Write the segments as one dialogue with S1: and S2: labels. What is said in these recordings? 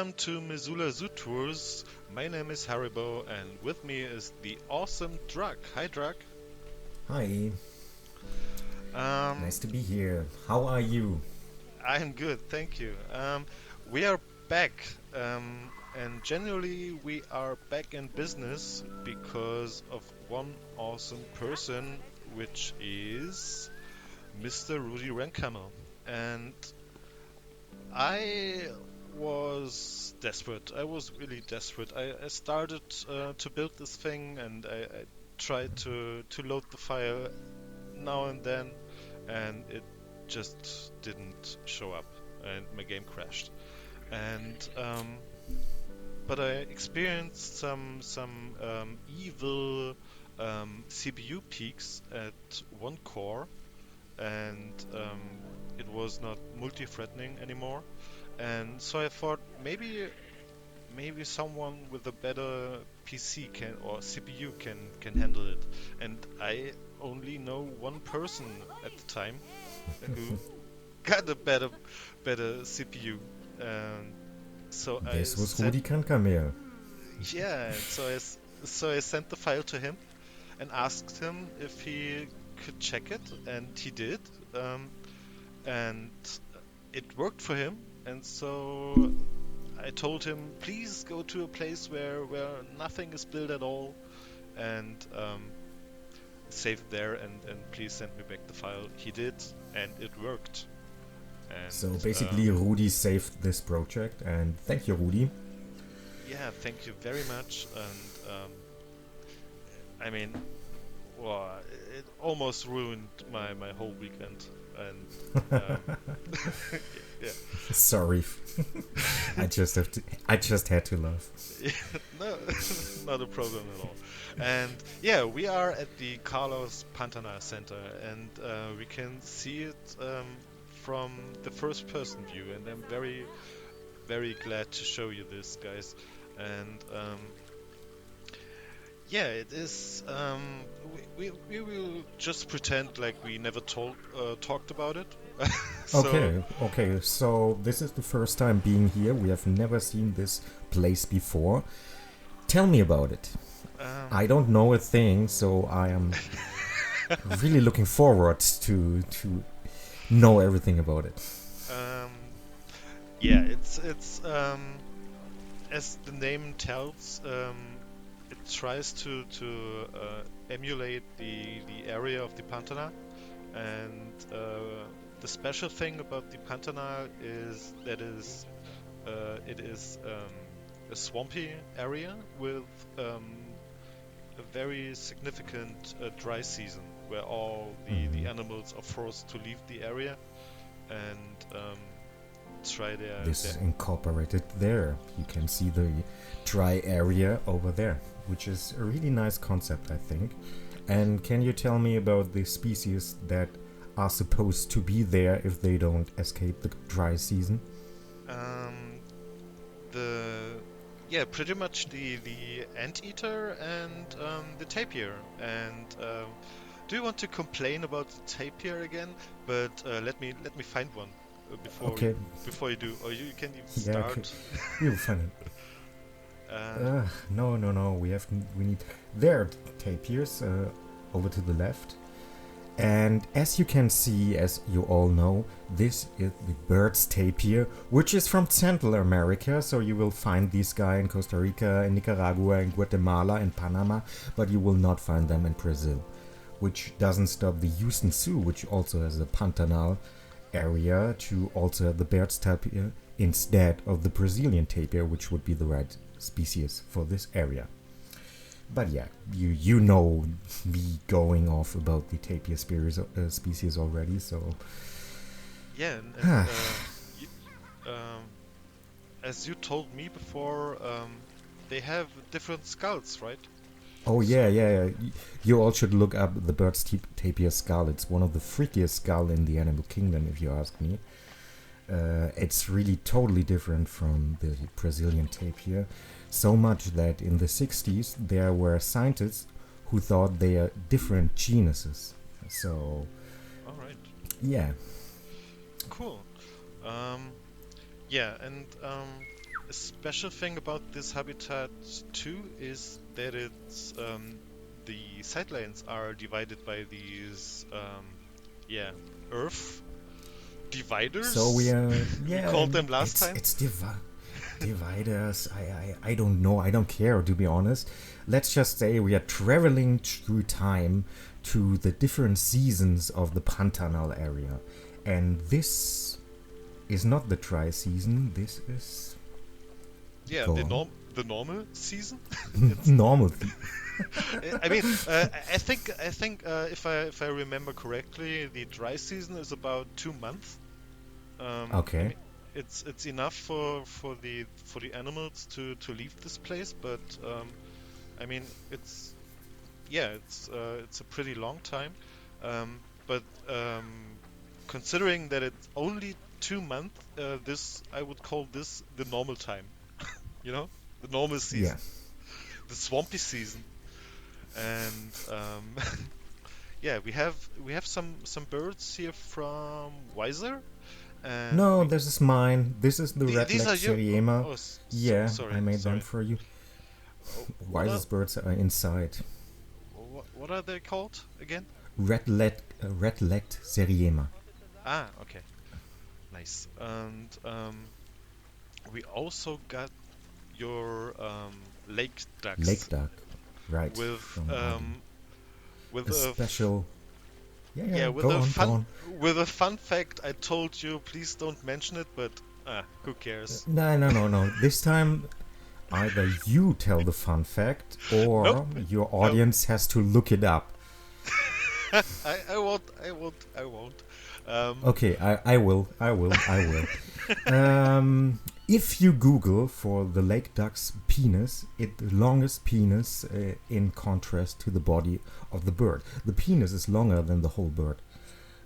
S1: Welcome to Missoula Zoo Tours. My name is Haribo, and with me is the awesome Drac. Hi, Drac.
S2: Hi,
S1: Um,
S2: nice to be here. How are you?
S1: I'm good, thank you. We are back, and generally we are back in business because of one awesome person, which is Mr. Rudi Rankhammer. And I was desperate. I was really desperate. I started to build this thing, and I tried to load the file now and then, and it just didn't show up, and my game crashed. And but I experienced some evil CPU peaks at one core, and it was not multi-threading anymore. And so I thought maybe someone with a better PC can or CPU can handle it. And I only know one person at the time who got a better CPU. And so I
S2: This was
S1: sent
S2: Rudi Kankamel.
S1: yeah, and so I sent the file to him and asked him if he could check it, and he did. And it worked for him, and so I told him, please go to a place where nothing is built at all, and save it there, and please send me back the file. He did, and it worked.
S2: So
S1: And
S2: basically, Rudi saved this project, and thank you, Rudi.
S1: yeah, thank you very much. And I mean, well, it almost ruined my whole weekend. And yeah,
S2: Sorry, I just had to laugh.
S1: yeah, no, not a problem at all. And yeah, we are at the Carlos Pantanal Center, and we can see it from the first person view. And I'm very glad to show you this, guys. And yeah, it is. We will just pretend like we never talked about it. So
S2: Okay. So this is the first time being here. We have never seen this place before. Tell me about it.
S1: um,
S2: I don't know a thing, so I am really looking forward to know everything about it.
S1: um, yeah, it's as the name tells, it tries to emulate the area of the Pantanal, and the special thing about the Pantanal is that it is a swampy area with a very significant dry season where all the
S2: Mhm.
S1: animals are forced to leave the area and try
S2: This
S1: their
S2: is incorporated there. You can see the dry area over there, which is a really nice concept, I think. And can you tell me about the species that are supposed to be there if they don't escape the dry season?
S1: um, the yeah, pretty much the anteater and the tapir. And do you want to complain about the tapir again? But let me find one
S2: Okay,
S1: before you do, or you can even
S2: yeah, okay.
S1: start.
S2: We'll find it.
S1: And
S2: No. We need their tapirs over to the left. And as you can see, as you all know, this is the bird's tapir, which is from Central America. So you will find this guy in Costa Rica, in Nicaragua, in Guatemala, in Panama, but you will not find them in Brazil. Which doesn't stop the Houston Zoo, which also has a Pantanal area, to also have the bird's tapir instead of the Brazilian tapir, which would be the right species for this area. But yeah, you know me going off about the tapir species already, so
S1: yeah, and you, um, as you told me before, they have different skulls, right?
S2: oh
S1: So,
S2: yeah. You all should look up the bird's tapir skull. It's one of the freakiest skull in the animal kingdom, if you ask me. It's really totally different from the Brazilian tapir. So much that in the 60s there were scientists who thought they are different genuses. So,
S1: all right,
S2: yeah.
S1: cool. Yeah, and a special thing about this habitat too is that the sidelines are divided by these yeah, earth
S2: So we
S1: dividers.
S2: are,
S1: We
S2: yeah,
S1: called them last
S2: it's
S1: time.
S2: it's dividers. I don't know. I don't care, to be honest. Let's just say we are traveling through time to the different seasons of the Pantanal area, and this is not the dry season. This is,
S1: Yeah,
S2: go on,
S1: the normal season. It's
S2: normal.
S1: I mean, I think if I remember correctly, the dry season is about 2 months. I
S2: Okay.
S1: mean, it's enough for the animals to leave this place, but I mean, it's yeah, it's a pretty long time. But considering that it's only 2 months, this I would call this the normal time. You know, the normal
S2: Yeah.
S1: season, the swampy season, and yeah, we have some birds here from Wyzer, and
S2: No,
S1: we
S2: this is mine. This is the
S1: these are
S2: red-legged
S1: your
S2: Seriema. Yeah, I
S1: sorry,
S2: made them
S1: sorry.
S2: for you.
S1: Oh,
S2: Wisest birds are inside.
S1: what are they called again?
S2: Red-legged Seriema.
S1: Ah, okay, nice. And we also got your lake
S2: Lake
S1: ducks
S2: duck. Right,
S1: with
S2: from Adi.
S1: with
S2: A special. Yeah, yeah,
S1: yeah,
S2: go on, go on.
S1: with a fun fact. I told you please don't mention it, but who cares?
S2: No, no, no, no. This time, either you tell the fun fact
S1: Nope,
S2: or your
S1: nope.
S2: audience has to look it up.
S1: I won't. Um,
S2: Okay, I will. If you Google for the lake duck's penis, it's the longest penis in contrast to the body of the bird. The penis is longer than the whole bird,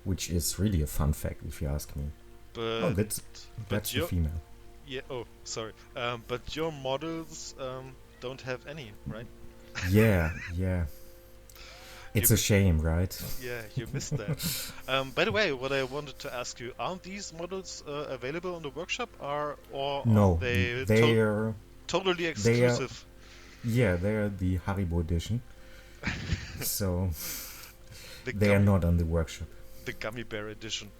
S2: which is really a fun fact if you ask me. Oh,
S1: but
S2: that's the
S1: your
S2: female.
S1: yeah. Oh, sorry. But your models don't have any, right?
S2: Yeah, yeah.
S1: You
S2: It's a shame, right?
S1: yeah, you missed that. By the way, what I wanted to ask you, aren't these models available on the workshop, or are
S2: No,
S1: they
S2: they're
S1: totally
S2: they're
S1: exclusive?
S2: yeah, they're the Haribo edition, so
S1: The
S2: they are
S1: gummy
S2: not on the workshop.
S1: the gummy bear edition.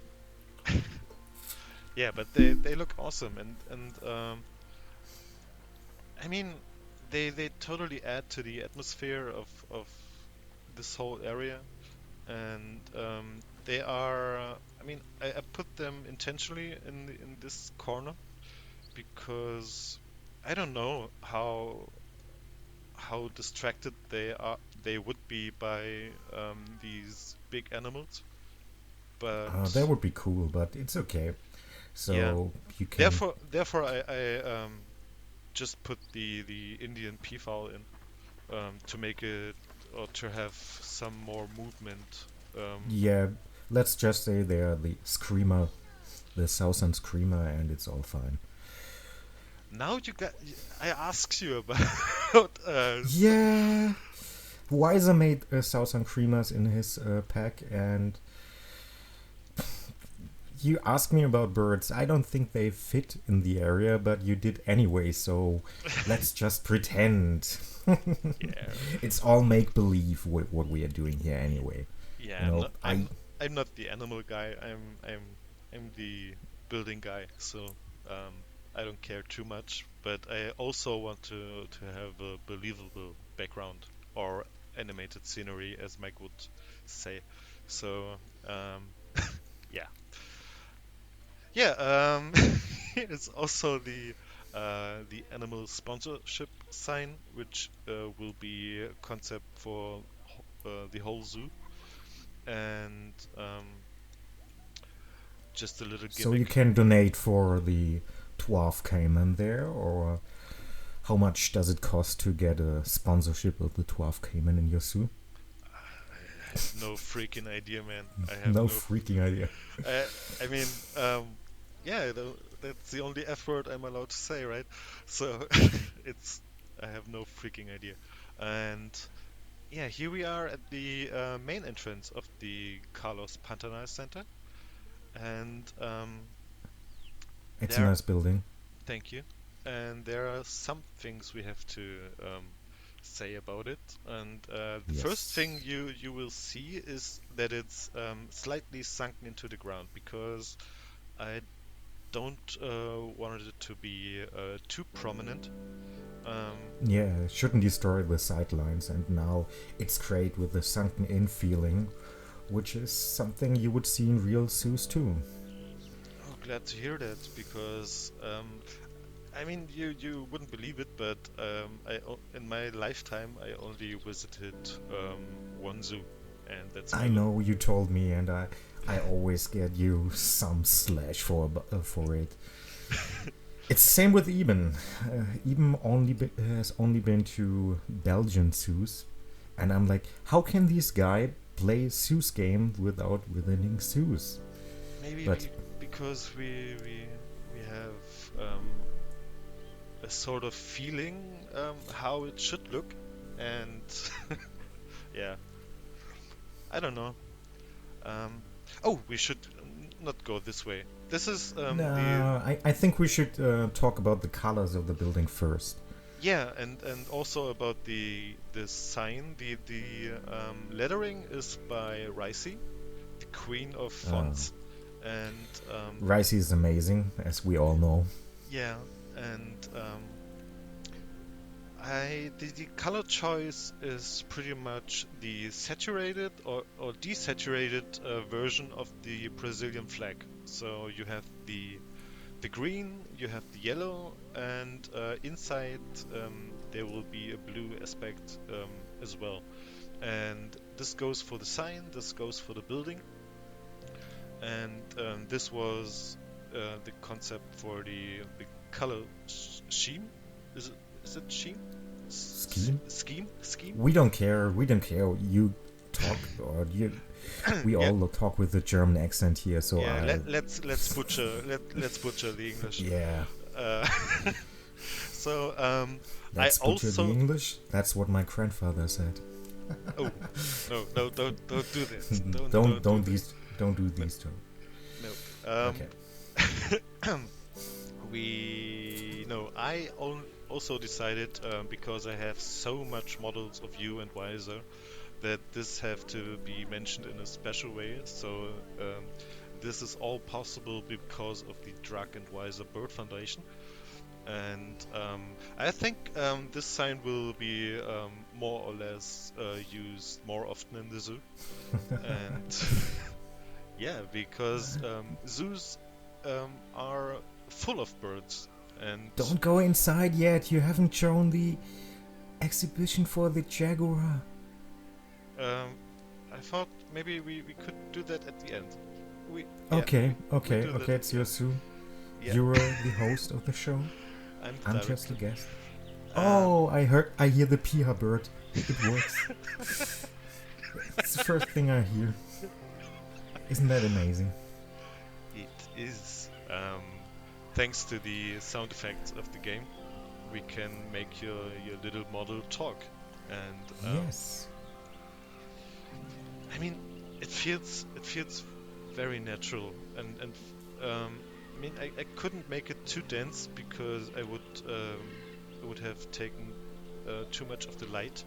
S1: Yeah, but they look awesome, and I mean they totally add to the atmosphere of this whole area, and they are. I mean, I put them intentionally in this corner because I don't know how distracted they would be by these big animals,
S2: That
S1: but
S2: would be cool, but it's okay.
S1: yeah.
S2: So you can.
S1: Therefore, I just put the Indian peafowl in to make it or to have some more movement. Um,
S2: Yeah, let's just say they are the screamer, the southern screamer, and it's all fine.
S1: Now you got. I asked you about.
S2: Yeah, Wyzer made southern screamers in his pack, and you asked me about birds. I don't think they fit in the area, but you did anyway, so let's just pretend.
S1: Yeah,
S2: It's all make believe what we are doing here anyway.
S1: yeah.
S2: You know, I
S1: I'm not the animal guy. I'm the building guy. So I don't care too much. But I also want to have a believable background or animated scenery, as Mike would say. So yeah. Yeah, it's also the animal sponsorship sign, which will be a concept for the whole zoo, and just a little
S2: so you
S1: gimmick.
S2: can donate for the 12 Cayman there, or how much does it cost to get a sponsorship of the 12 Cayman in your zoo?
S1: I have no freaking idea, man. I have
S2: No
S1: no.
S2: freaking idea.
S1: I, I mean, yeah, that's the only F word I'm allowed to say, right? So it's I have no freaking idea, and yeah, here we are at the main entrance of the Carlos Pantanal Center, and
S2: It's a
S1: there,
S2: nice building.
S1: thank you. and there are some things we have to say about it. And the first thing
S2: Yes.
S1: you will see is that it's slightly sunken into the ground because I don't want it to be too prominent. Um,
S2: Yeah, shouldn't destroy the sightlines, and now it's great with the sunken in feeling, which is something you would see in real zoos too.
S1: oh, glad to hear that because I mean you wouldn't believe it, but in my lifetime I only visited one zoo, and that's my
S2: I
S1: little.
S2: know you told me, and I always get you some slash for it. It's the same with Eben. Eben has only been to Belgian zoos, and I'm like, how can this guy play Zeus game without winning Zeus?
S1: Maybe
S2: But
S1: because we have a sort of feeling how it should look, and yeah, I don't know. Um, oh, we should not go this way. This is the
S2: nah, I think we should talk about the colors of the building first.
S1: yeah, and also about the sign. The lettering is by Ricey, the queen of
S2: Uh,
S1: fonts, and
S2: Ricey is amazing, as we all know.
S1: yeah, and the color choice is pretty much the saturated or desaturated version of the Brazilian flag. So you have the green, you have the yellow, and inside there will be a blue aspect as well. And this goes for the sign, this goes for the building, and this was the concept for the color scheme. Is it scheme?
S2: Scheme?
S1: Scheme?
S2: We don't care. We don't care. You talk, or you. We
S1: Yeah,
S2: all talk with the German accent here, so
S1: yeah.
S2: I.
S1: Let's butcher the English.
S2: Yeah.
S1: Uh, so I
S2: Let's butcher the
S1: also
S2: English. That's what my grandfather said.
S1: oh no don't do this
S2: don't
S1: don't do
S2: don't
S1: this
S2: these don't do
S1: no,
S2: these two.
S1: no.
S2: Okay.
S1: We no also decided because I have so much models of you and Wyzer that this have to be mentioned in a special way. So this is all possible because of the Drac and Wyzer Bird Foundation. And I think this sign will be more or less used more often in the zoo. And yeah, because zoos are full of birds. And
S2: Don't go inside yet. You haven't shown the exhibition for the jaguar.
S1: um, I thought maybe we could do that at the end. We yeah,
S2: Okay,
S1: we
S2: okay,
S1: do that
S2: okay.
S1: at
S2: It's
S1: the
S2: your
S1: end.
S2: zoo.
S1: Yeah,
S2: You're the host of the show.
S1: I'm the
S2: I'm just a
S1: director.
S2: guest.
S1: Um,
S2: Oh, I hear the piha bird. It works. It's the first thing I hear. Isn't that amazing?
S1: it is. Thanks to the sound effects of the game, we can make your little model talk, and
S2: Yes.
S1: I mean, it feels very natural, and I mean, I couldn't make it too dense because I would have taken too much of the light,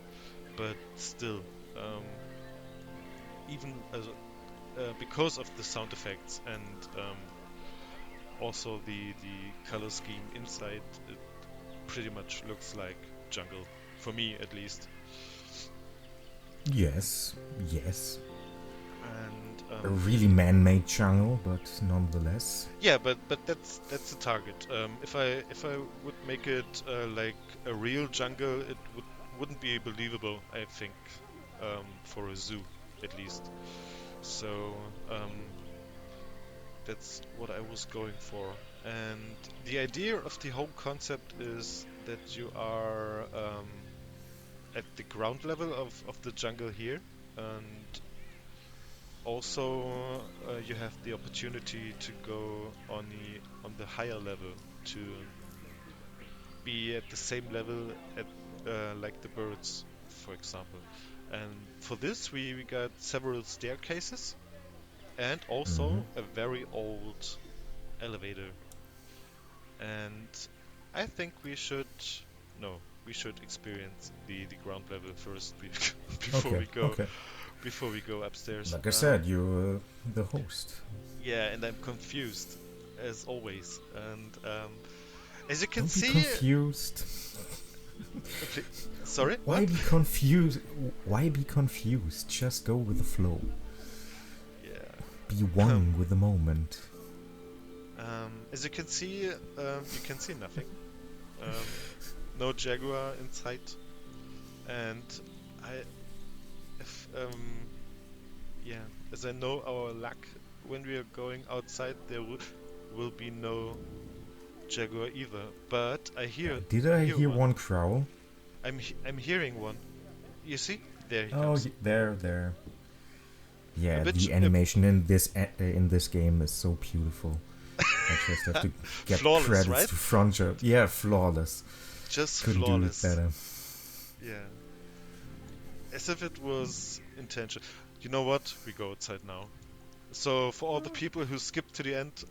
S1: but still, um, even as because of the sound effects and also the color scheme inside, it pretty much looks like jungle for me at least.
S2: Yes. Yes.
S1: And
S2: A really man-made jungle, but nonetheless.
S1: yeah, but that's the target. If I would make it like a real jungle, it wouldn't be believable, I think, for a zoo at least. So that's what I was going for. And the idea of the whole concept is that you are at the ground level of the jungle here, and also you have the opportunity to go on the higher level to be at the same level at like the birds, for example. And for this, we got several staircases and
S2: Mm-hmm.
S1: also a very old elevator. And I think we should. No, we should experience the ground level first before
S2: Okay,
S1: we go
S2: okay.
S1: before we go upstairs.
S2: Like I said, you're the host.
S1: Yeah, and I'm confused as always. And as you can
S2: Don't be
S1: see,
S2: confused.
S1: pl- sorry,
S2: Why
S1: what?
S2: be confused? Why be confused? Just go with the flow.
S1: Yeah.
S2: Be
S1: Um,
S2: one with the moment.
S1: as you can see nothing. No jaguar in sight, and I, if yeah, as I know our luck, when we are going outside, there will be no jaguar either. But
S2: Did
S1: I
S2: I
S1: hear
S2: hear
S1: one.
S2: one growl?
S1: I'm hearing one. You see? There he
S2: Oh,
S1: comes.
S2: there.
S1: A
S2: Yeah,
S1: bit,
S2: the animation in this game is so beautiful. I just have to get
S1: flawless,
S2: credits
S1: right?
S2: to Frontier. Yeah, flawless.
S1: Just
S2: Couldn't do it
S1: flawless.
S2: better.
S1: Yeah, as if it was intentional. You know what? We go outside now. So for all the people who skipped to the end,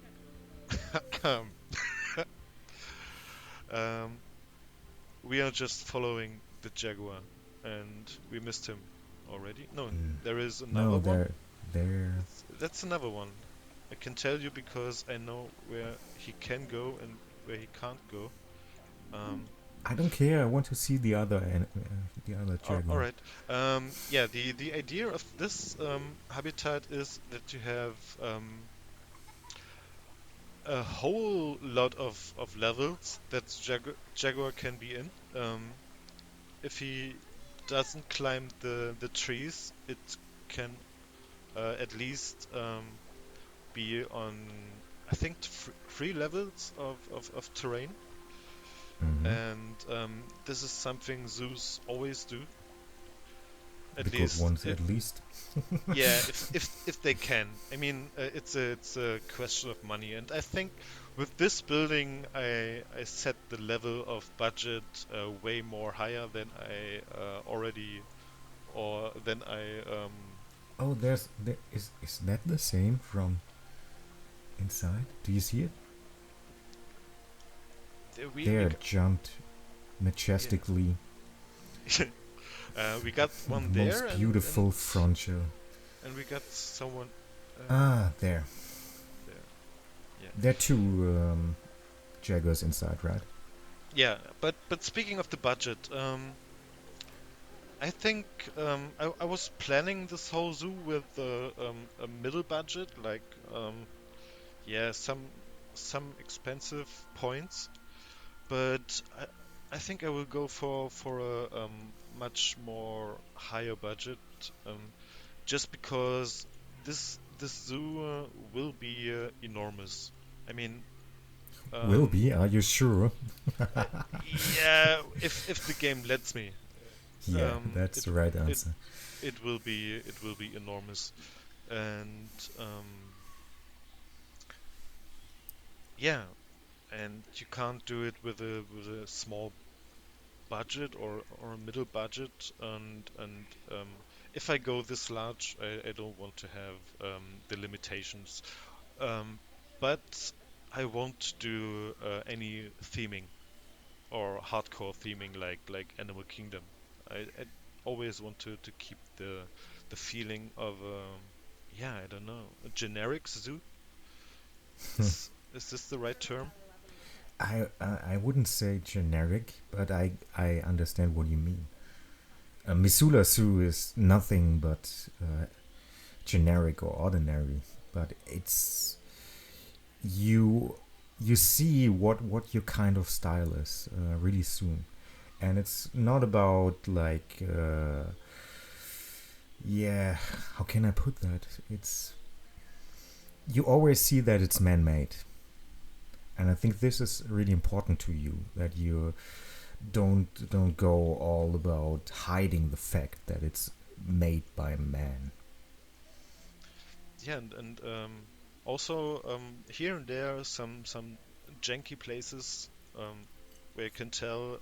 S1: um, we are just following the jaguar, and we missed him already. No,
S2: Mm.
S1: there is another
S2: No,
S1: one.
S2: there.
S1: That's another one. I can tell you because I know where he can go and where he can't go. Um,
S2: I don't care. I want to see the other
S1: all
S2: Jaguar.
S1: right. Yeah, the idea of this habitat is that you have a whole lot of levels that Jaguar can be in. If he doesn't climb the trees, it can at least be on, I think, three levels of terrain.
S2: Hmm.
S1: And this is something zoos always do.
S2: The
S1: At
S2: good
S1: least,
S2: ones, at least.
S1: yeah, if they can. I mean, it's a question of money, and I think with this building, I set the level of budget way more higher than I already or than I
S2: Oh, is that the same from inside? Do you see it?
S1: we
S2: There, jumped
S1: yeah.
S2: majestically.
S1: We got
S2: The
S1: one there,
S2: most beautiful frontier.
S1: and we got someone
S2: Ah, there.
S1: there. Yeah.
S2: There are two Jaguars inside, right?
S1: Yeah, but speaking of the budget, I think I was planning this whole zoo with a middle budget, like yeah, some expensive points, but I think I will go for a much more higher budget, um, just because this zoo will be enormous. I mean,
S2: Will
S1: um,
S2: be, are you sure?
S1: yeah, if the game lets me,
S2: Yeah, that's
S1: it
S2: the right
S1: it
S2: answer.
S1: it will be enormous, and yeah, and you can't do it with a small budget or a middle budget, and if I go this large, I don't want to have the limitations, um, but I won't do any theming or hardcore theming like Animal Kingdom. I always want to keep the feeling of yeah, I don't know, a generic zoo. Is this the right term?
S2: I wouldn't say generic, but I understand what you mean. Missoula Zoo is nothing but generic or ordinary, but it's you you see what your kind of style is really soon, and it's not about like yeah, how can I put that? It's you always see that it's man-made, and I think this is really important to you that you don't go all about hiding the fact that it's made by man.
S1: Yeah, and also here and there some janky places where you can tell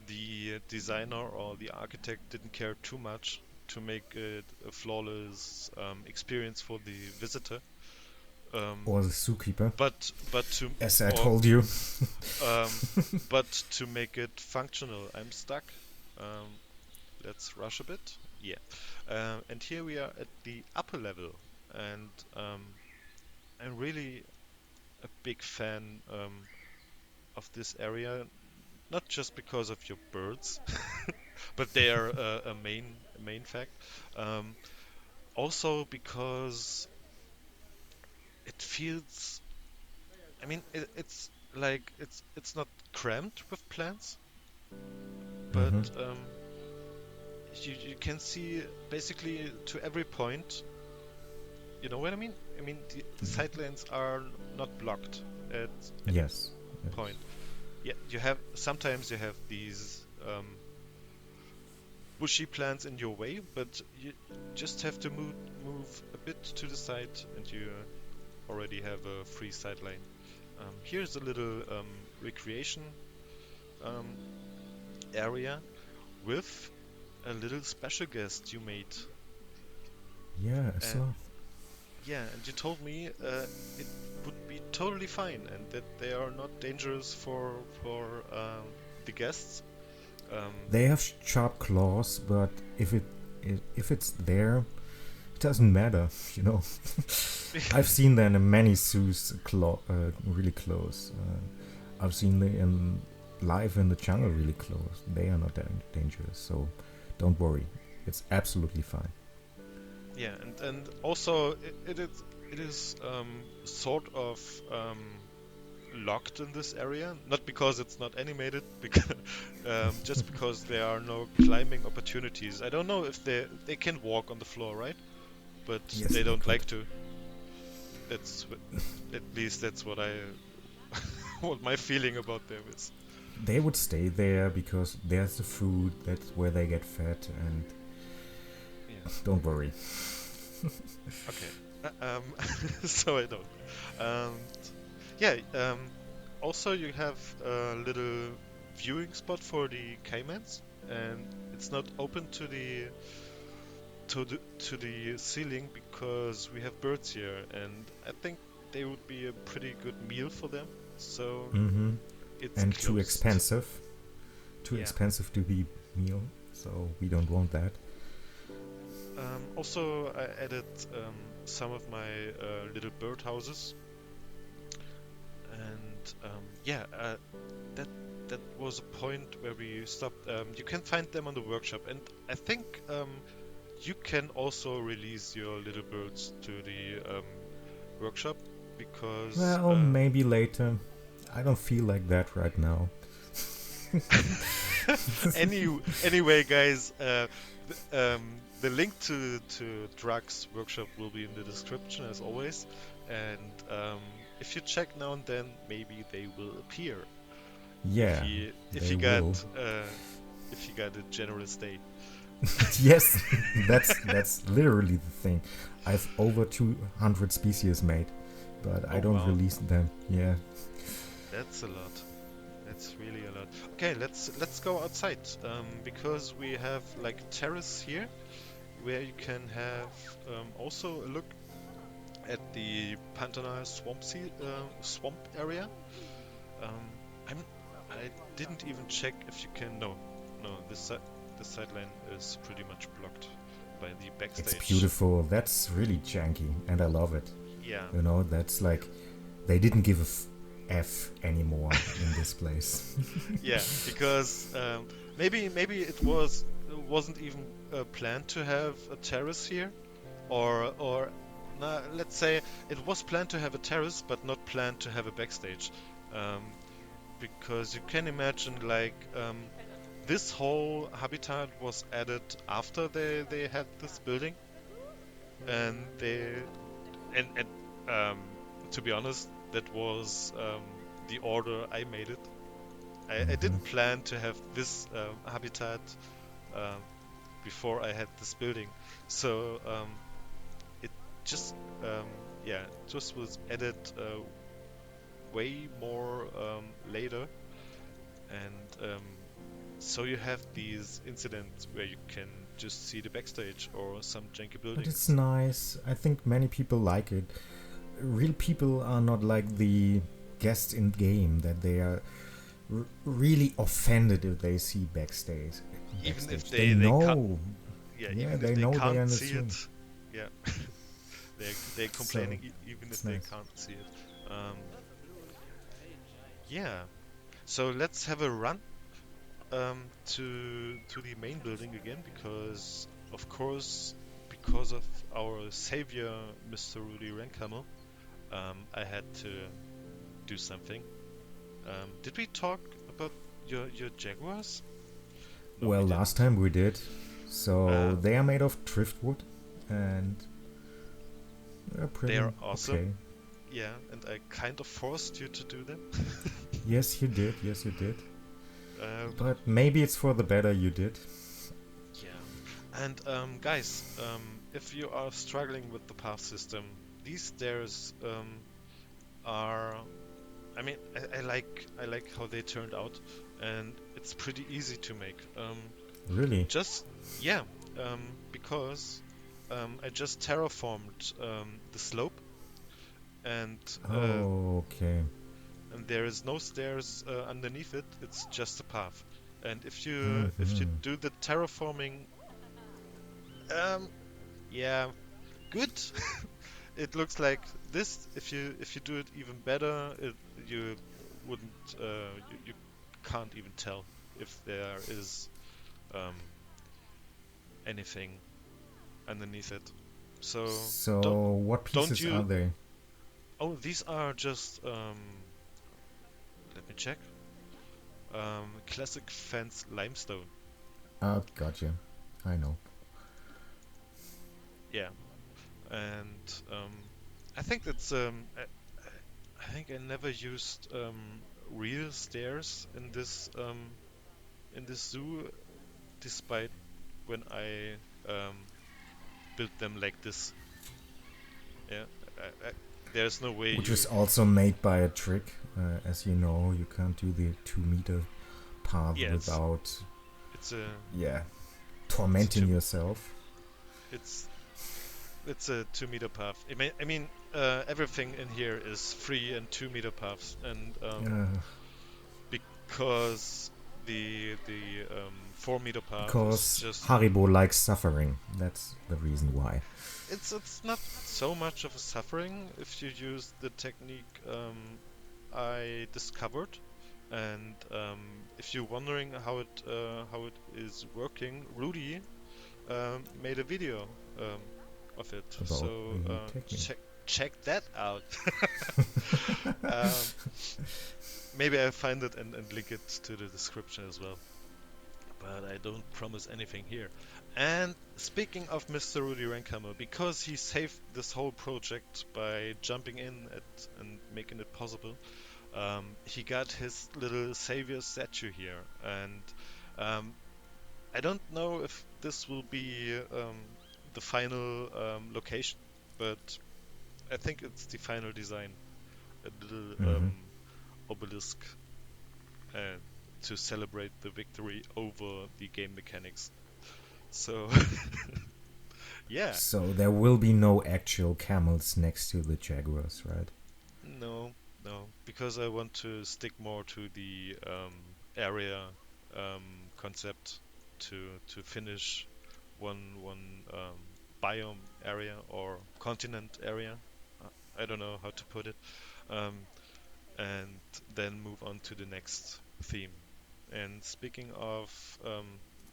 S1: the designer or the architect didn't care too much to make it a flawless experience for the visitor. Um,
S2: Or the zookeeper,
S1: but to
S2: as I
S1: or
S2: told you.
S1: um, but to make it functional, I'm stuck. Um, let's rush a bit. Yeah. And here we are at the upper level, and I'm really a big fan of this area, not just because of your birds, but they are a main fact. Um, Also because it feels. I mean, it's like it's not cramped with plants, but
S2: Hmm.
S1: you can see basically to every point. You know what I mean? I mean the side lanes are not blocked at any
S2: Yes. Yes.
S1: point. Yeah, you have sometimes you have these bushy plants in your way, but you just have to move a bit to the side, and you already have a free side lane. Here's a little recreation um, area with a little special guest you made,
S2: Yeah, I
S1: and
S2: saw.
S1: yeah, and you told me it would be totally fine, and that they are not dangerous for the guests. Um,
S2: They have sharp claws, but if it's there, it doesn't matter. You know, I've seen them in many zoos, really close. I've seen them in live in the jungle, really close. They are not that dangerous, so don't worry. It's absolutely fine.
S1: Yeah, and also it is sort of locked in this area, not because it's not animated, because just because there are no climbing opportunities. I don't know if they can walk on the floor, right? But
S2: Yes,
S1: they
S2: they
S1: don't
S2: could.
S1: like to. At least that's what I what my feeling about them is.
S2: They would stay there because there's the food. That's where they get fed, and
S1: Yeah.
S2: don't worry.
S1: Okay. So I don't. Yeah. Also, you have a little viewing spot for the caimans, and it's not open to the ceiling because we have birds here, and I think they would be a pretty good meal for them. So
S2: Mm-hmm.
S1: it's
S2: And too
S1: closed.
S2: expensive. Too
S1: Yeah.
S2: expensive to be meal, so we don't want that.
S1: Also, I added some of my little bird houses, and yeah, that that was a point where we stopped. You can find them on the workshop, and I think you can also release your little birds to the workshop because
S2: Well, maybe later. I don't feel like that right now.
S1: anyway, guys, the link to Drac's workshop will be in the description as always, and if you check now and then, maybe they will appear if
S2: Yeah,
S1: he if
S2: they
S1: he
S2: will.
S1: got if he got a generous day.
S2: Yes, that's literally the thing. I've over 200 species made, but I
S1: Oh
S2: don't
S1: wow,
S2: release them. Yeah.
S1: that's a lot. That's really a lot. Okay, let's go outside because we have like a terrace here where you can have also a look at the Pantanal swamp area. Um, I didn't even check if you can. No, no. This sideline is pretty much blocked by the
S2: It's
S1: backstage.
S2: beautiful. That's really janky, and I love it.
S1: Yeah,
S2: You know, that's like they didn't give a F anymore in this place.
S1: yeah. Because maybe it wasn't even planned to have a terrace here, or nah, let's say it was planned to have a terrace, but not planned to have a backstage. Um, because you can imagine like this whole habitat was added after they had this building, and and to be honest, that was the order I made it. I
S2: Hmm.
S1: didn't plan to have this habitat um, before I had this building, so it just yeah, just was added way more later, and so you have these incidents where you can just see the backstage or some janky
S2: But it's
S1: buildings.
S2: nice. I think many people like it. real people are not like the guests in game, that they are really offended if they see backstage.
S1: Even if
S2: They
S1: they can't,
S2: know.
S1: yeah,
S2: Yeah,
S1: even if
S2: they
S1: they
S2: know, they
S1: can't see
S2: understand.
S1: it, yeah, they're
S2: So
S1: complaining even if
S2: it's
S1: they
S2: nice.
S1: can't see it. Yeah. So let's have a run to the main building again, because of course, because of our savior, Mr. Rudi Renkhammer, I had to do something. Did we talk about your Jaguars? No, we
S2: Well, last
S1: didn't.
S2: time we did. So
S1: Uh,
S2: they are made of driftwood and they're
S1: they
S2: pretty
S1: are awesome.
S2: okay.
S1: Yeah, and I kind of forced you to do them.
S2: Yes, you did. Yes, you did.
S1: Um,
S2: But maybe it's for the better you did.
S1: yeah. And guys, if you are struggling with the path system, these stairs are. I mean, I like how they turned out, and it's pretty easy to make.
S2: Really?
S1: Just yeah, because I just terraformed the slope, and uh,
S2: Oh, okay.
S1: and there is no stairs underneath it. It's just a path. And if you
S2: Mm-hmm.
S1: do the terraforming, um, yeah, good. It looks like this. If you do it even better, you wouldn't you can't even tell if there is um, anything underneath it. So don't
S2: So, what
S1: don't
S2: pieces are
S1: you?
S2: they?
S1: Oh, these are just let me check. Classic fence limestone.
S2: Oh, gotcha. I know.
S1: Yeah, and I think that's I think I never used real stairs in this zoo, despite when I built them like this. Yeah, I, there's no way
S2: Which is
S1: you.
S2: also made by a trick. As you know, you can't do the 2 meter path
S1: Yeah,
S2: without,
S1: it's a
S2: yeah,
S1: it's a
S2: tormenting
S1: two
S2: yourself.
S1: it's it's a 2 meter path. I mean everything in here is 3 and 2 meter paths, and
S2: Uh,
S1: because the 4 meter path is
S2: because
S1: just
S2: Haribo likes suffering. That's the reason why.
S1: it's not so much of a suffering if you use the technique I discovered. And if you're wondering how it is working, Rudi made a video of it.
S2: About
S1: So
S2: the technique.
S1: check that out. um, Maybe I'll find it and link it to the description as well. But I don't promise anything here. And speaking of Mr. Rudi Renkhammer, because he saved this whole project by jumping in and making it possible, he got his little savior statue here. And um, I don't know if this will be the final location, but I think it's the final design. A little
S2: Mm-hmm.
S1: obelisk uh, to celebrate the victory over the game mechanics. So, yeah,
S2: So there will be no actual camels next to the jaguars, right?
S1: no, no, because I want to stick more to the area concept to finish one biome area or continent area. I don't know how to put it, um, and then move on to the next theme. And speaking of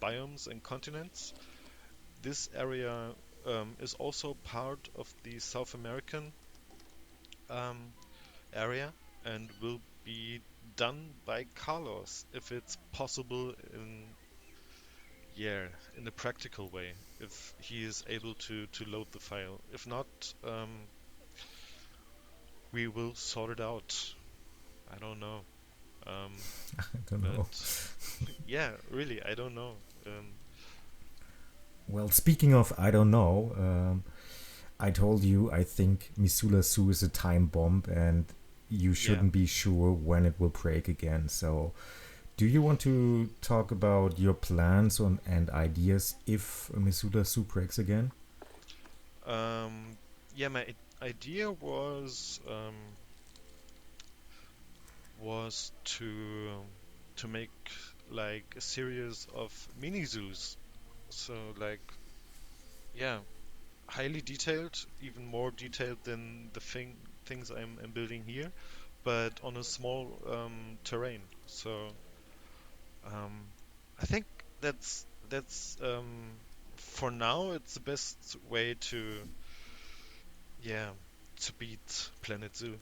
S1: biomes and continents, this area is also part of the South American um, area and will be done by Carlos if it's possible in yeah in a practical way, if he is able to load the file. If not, we will sort it out. I don't know. Um,
S2: I don't know.
S1: but yeah, really, I don't know.
S2: Well, speaking of, I don't know. I told you I think Missoula Zoo is a time bomb, and you
S1: Yeah.
S2: shouldn't be sure when it will break again. So, do you want to talk about your plans and ideas if Missoula Zoo breaks again?
S1: Yeah, idea was to make like a series of mini zoos. So like yeah, highly detailed, even more detailed than the things I'm building here, but on a small terrain. So um, I think that's for now it's the best way to yeah to beat Planet Zoo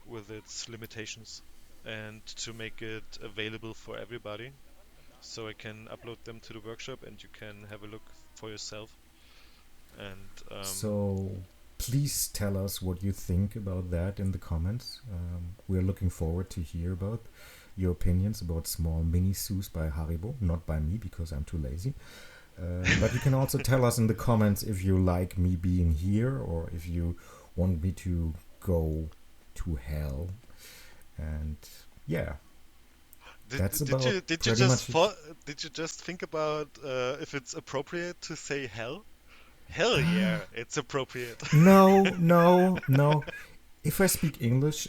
S1: with its limitations and to make it available for everybody. So I can upload them to the workshop and you can have a look for yourself. And
S2: So please tell us what you think about that in the comments. We're looking forward to hear about your opinions about small mini zoos by Haribo, not by me because I'm too lazy. But you can also tell us in the comments if you like me being here or if you want me to go to hell. And yeah, that's about
S1: did you
S2: pretty
S1: just
S2: much it.
S1: did you just think about if it's appropriate to say hell? Hell yeah, it's appropriate.
S2: No, no, no. If I speak English,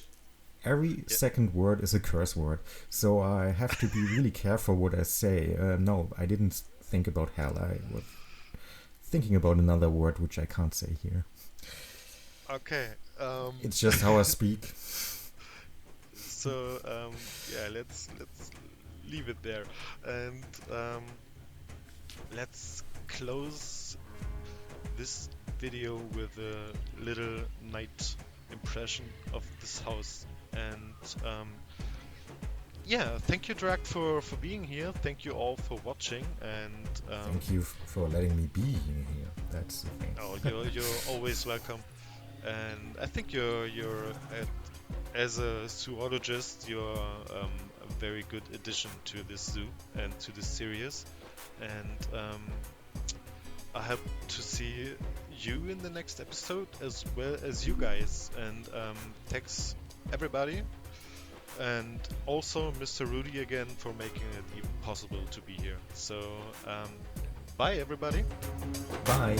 S2: every
S1: Yeah.
S2: second word is a curse word. So I have to be really careful what I say. No, I didn't think about hell. I was thinking about another word which I can't say here.
S1: Okay.
S2: It's just how I speak.
S1: So yeah, let's leave it there, and let's close this video with a little night impression of this house. And yeah, thank you, Drac, for being here. Thank you all for watching. And
S2: Thank you for letting me be here. That's the thing.
S1: oh, you're always welcome. And I think as a zoologist, you're a very good addition to this zoo and to this series. And I hope to see you in the next episode as well as you guys. And thanks everybody. And also Mr. Rudi again for making it even possible to be here. So bye everybody.
S2: Bye.